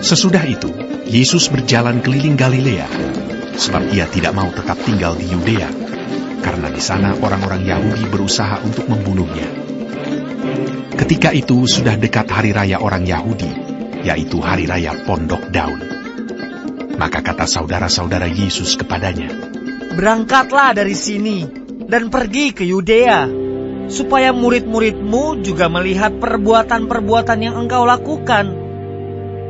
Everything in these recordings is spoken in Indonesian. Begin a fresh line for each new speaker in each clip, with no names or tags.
Sesudah itu, Yesus berjalan keliling Galilea, sebab ia tidak mau tetap tinggal di Yudea, karena di sana orang-orang Yahudi berusaha untuk membunuhnya. Ketika itu sudah dekat hari raya orang Yahudi, yaitu hari raya Pondok Daun. Maka kata saudara-saudara Yesus kepadanya,
"Berangkatlah dari sini dan pergi ke Yudea, supaya murid-muridmu juga melihat perbuatan-perbuatan yang engkau lakukan.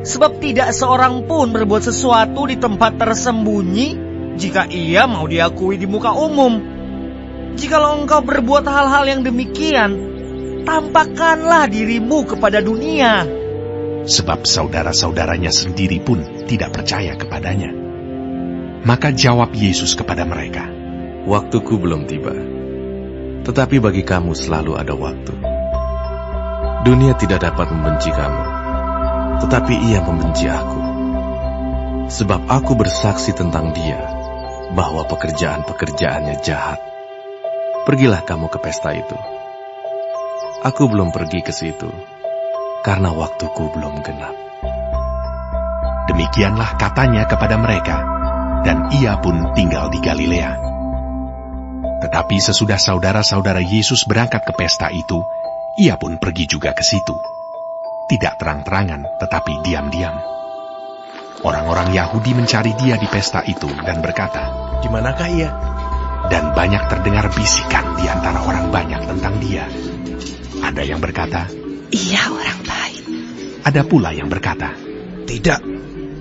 Sebab tidak seorang pun berbuat sesuatu di tempat tersembunyi jika ia mau diakui di muka umum. Jikalau engkau berbuat hal-hal yang demikian, tampakkanlah dirimu kepada dunia."
Sebab saudara-saudaranya sendiri pun tidak percaya kepadanya. Maka jawab Yesus kepada mereka,
"Waktuku belum tiba, tetapi bagi kamu selalu ada waktu. Dunia tidak dapat membenci kamu, tetapi ia membenci aku. Sebab aku bersaksi tentang dia, bahwa pekerjaan-pekerjaannya jahat. Pergilah kamu ke pesta itu. Aku belum pergi ke situ, karena waktuku belum genap."
Demikianlah katanya kepada mereka, dan ia pun tinggal di Galilea. Tetapi sesudah saudara-saudara Yesus berangkat ke pesta itu, ia pun pergi juga ke situ. Tidak terang-terangan, tetapi diam-diam. Orang-orang Yahudi mencari dia di pesta itu dan berkata,
"Di manakah ia?"
Dan banyak terdengar bisikan di antara orang banyak tentang dia. Ada yang berkata,
"Ia orang baik."
Ada pula yang berkata,
"Tidak,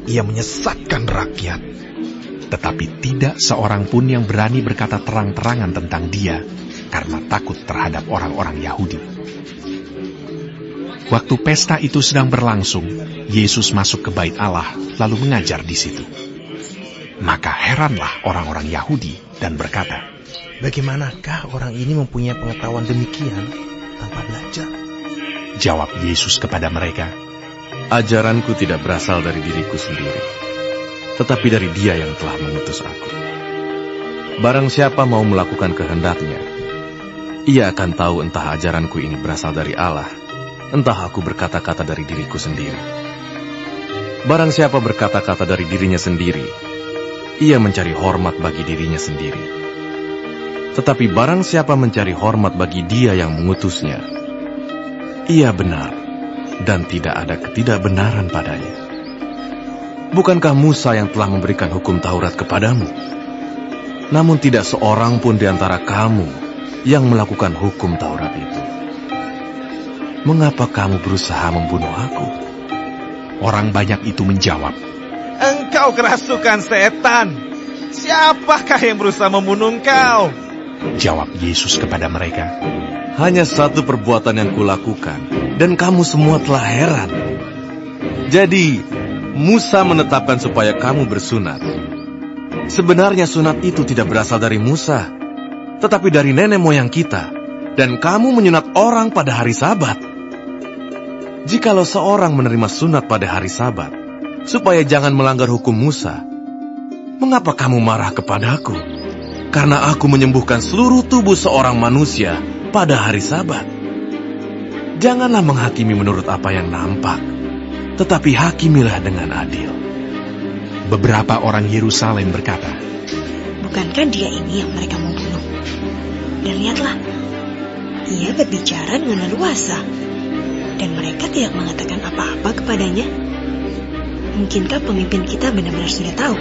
ia menyesatkan rakyat."
tetapi tidak seorang pun yang berani berkata terang-terangan tentang dia, karena takut terhadap orang-orang Yahudi. Waktu pesta itu sedang berlangsung, Yesus masuk ke bait Allah, lalu mengajar di situ. Maka heranlah orang-orang Yahudi dan berkata,
"Bagaimanakah orang ini mempunyai pengetahuan demikian tanpa belajar?"
Jawab Yesus kepada mereka,
"Ajaranku tidak berasal dari diriku sendiri, tetapi dari Dia yang telah mengutus aku. Barang siapa mau melakukan kehendaknya, ia akan tahu entah ajaranku ini berasal dari Allah, entah aku berkata-kata dari diriku sendiri. Barang siapa berkata-kata dari dirinya sendiri, ia mencari hormat bagi dirinya sendiri. Tetapi barang siapa mencari hormat bagi Dia yang mengutusnya, ia benar, dan tidak ada ketidakbenaran padanya. Bukankah Musa yang telah memberikan hukum Taurat kepadamu? Namun tidak seorang pun di antara kamu yang melakukan hukum Taurat itu. Mengapa kamu berusaha membunuh aku?"
Orang banyak itu menjawab,
"Engkau kerasukan setan. Siapakah yang berusaha membunuh engkau?"
Jawab Yesus kepada mereka,
Hanya satu perbuatan yang kulakukan, dan kamu semua telah heran. Jadi, Musa menetapkan supaya kamu bersunat. Sebenarnya sunat itu tidak berasal dari Musa, tetapi dari nenek moyang kita, dan kamu menyunat orang pada hari Sabat. Jikalau seorang menerima sunat pada hari Sabat, supaya jangan melanggar hukum Musa, mengapa kamu marah kepadaku? Karena aku menyembuhkan seluruh tubuh seorang manusia pada hari Sabat. Janganlah menghakimi menurut apa yang nampak, tetapi hakimilah dengan adil."
Beberapa orang Yerusalem berkata,
Bukankah dia ini yang mereka mau bunuh? Dan lihatlah, ia berbicara dengan leluasa, dan mereka tidak mengatakan apa-apa kepadanya. Mungkinkah pemimpin kita benar-benar sudah tahu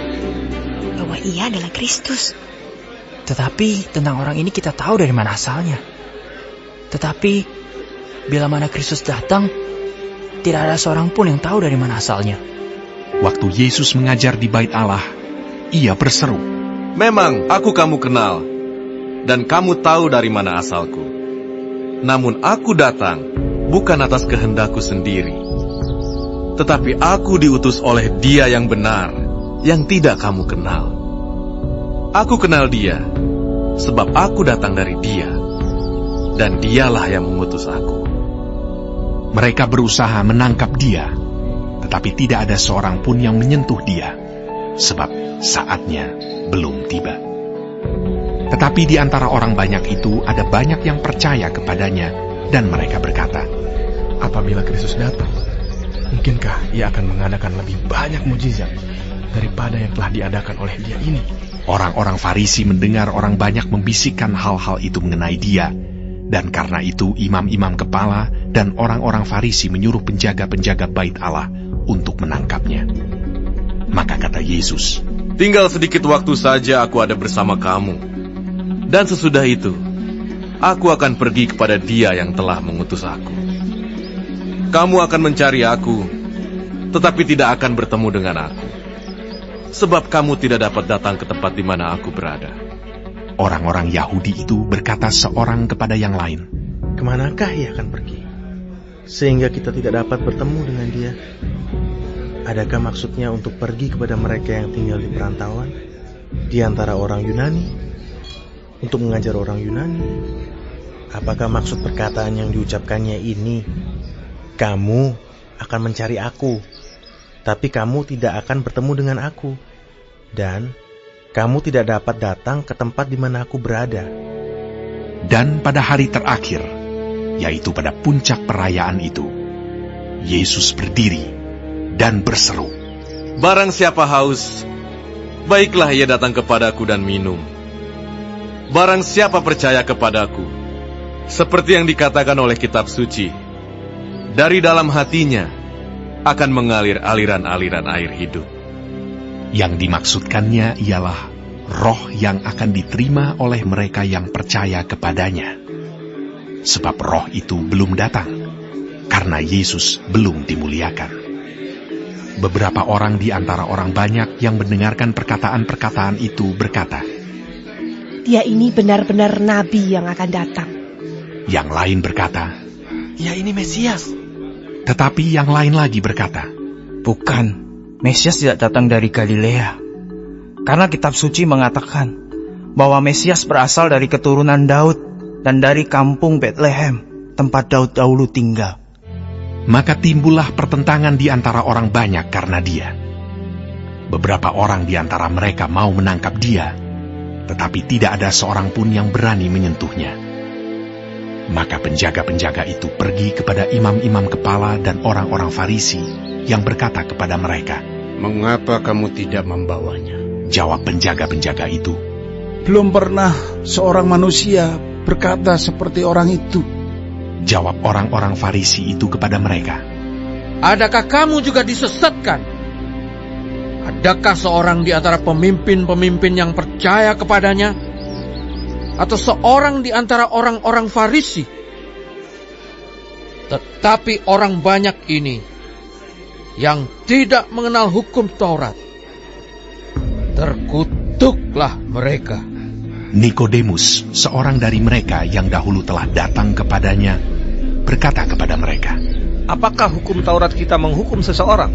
bahwa ia adalah Kristus?
Tetapi tentang orang ini kita tahu dari mana asalnya. Tetapi bila mana Kristus datang, tidak ada seorang pun yang tahu dari mana asalnya.
Waktu Yesus mengajar di bait Allah, ia berseru,
Memang aku kamu kenal, dan kamu tahu dari mana asalku. Namun aku datang bukan atas kehendakku sendiri, tetapi aku diutus oleh Dia yang benar, yang tidak kamu kenal. Aku kenal Dia, sebab aku datang dari Dia, dan Dialah yang mengutus aku.
Mereka berusaha menangkap dia, tetapi tidak ada seorang pun yang menyentuh dia, sebab saatnya belum tiba. Tetapi di antara orang banyak itu ada banyak yang percaya kepadanya, dan mereka berkata,
"Apabila Kristus datang, Mungkinkah ia akan mengadakan lebih banyak mujizat daripada yang telah diadakan oleh dia ini?
Orang-orang Farisi mendengar orang banyak membisikkan hal-hal itu mengenai dia, dan karena itu imam-imam kepala dan orang-orang Farisi menyuruh penjaga-penjaga bait Allah untuk menangkapnya. Maka kata Yesus,
Tinggal sedikit waktu saja aku ada bersama kamu. Dan sesudah itu, aku akan pergi kepada Dia yang telah mengutus aku. Kamu akan mencari aku, tetapi tidak akan bertemu dengan aku. Sebab kamu tidak dapat datang ke tempat di mana aku berada.
orang-orang Yahudi itu berkata seorang kepada yang lain,
Kemanakah ia akan pergi? Sehingga kita tidak dapat bertemu dengan dia. Adakah maksudnya untuk pergi kepada mereka yang tinggal di perantauan, di antara orang Yunani, untuk mengajar orang Yunani? Apakah maksud perkataan yang diucapkannya ini, kamu akan mencari aku, tapi kamu tidak akan bertemu dengan aku, dan kamu tidak dapat datang ke tempat di mana aku berada?
Dan pada hari terakhir, yaitu pada puncak perayaan itu, Yesus berdiri dan berseru,
Barang siapa haus, baiklah ia datang kepadaku dan minum. Barang siapa percaya kepadaku, seperti yang dikatakan oleh kitab suci, dari dalam hatinya akan mengalir aliran-aliran air hidup.
Yang dimaksudkannya ialah roh yang akan diterima oleh mereka yang percaya kepadanya. Sebab roh itu belum datang, karena Yesus belum dimuliakan. Beberapa orang di antara orang banyak yang mendengarkan perkataan-perkataan itu berkata,
Dia ini benar-benar nabi yang akan datang.
Yang lain berkata,
Ya, ini Mesias.
tetapi yang lain lagi berkata,
Bukan, Mesias tidak datang dari Galilea. Karena kitab suci mengatakan bahwa Mesias berasal dari keturunan Daud dan dari kampung Bethlehem, tempat Daud dahulu tinggal.
Maka timbullah pertentangan di antara orang banyak karena dia. Beberapa orang di antara mereka mau menangkap dia, tetapi tidak ada seorang pun yang berani menyentuhnya. Maka penjaga-penjaga itu pergi kepada imam-imam kepala dan orang-orang Farisi yang berkata kepada mereka,
Mengapa kamu tidak membawanya?
Jawab penjaga-penjaga itu,
Belum pernah seorang manusia berkata seperti orang itu.
Jawab orang-orang Farisi itu kepada mereka,
Adakah kamu juga disesatkan? Adakah seorang di antara pemimpin-pemimpin yang percaya kepadanya? Atau seorang di antara orang-orang Farisi? Tetapi orang banyak ini yang tidak mengenal hukum Taurat, terkutuklah mereka.
Nikodemus, seorang dari mereka yang dahulu telah datang kepadanya, berkata kepada mereka,
Apakah hukum Taurat kita menghukum seseorang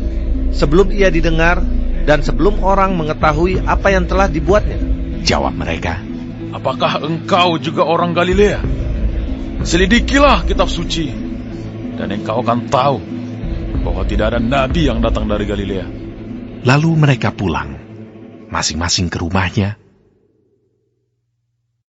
sebelum ia didengar dan sebelum orang mengetahui apa yang telah dibuatnya?
Jawab mereka,
Apakah engkau juga orang Galilea? Selidikilah kitab suci, dan engkau akan tahu bahwa tidak ada nabi yang datang dari Galilea.
Lalu mereka pulang, masing-masing ke rumahnya,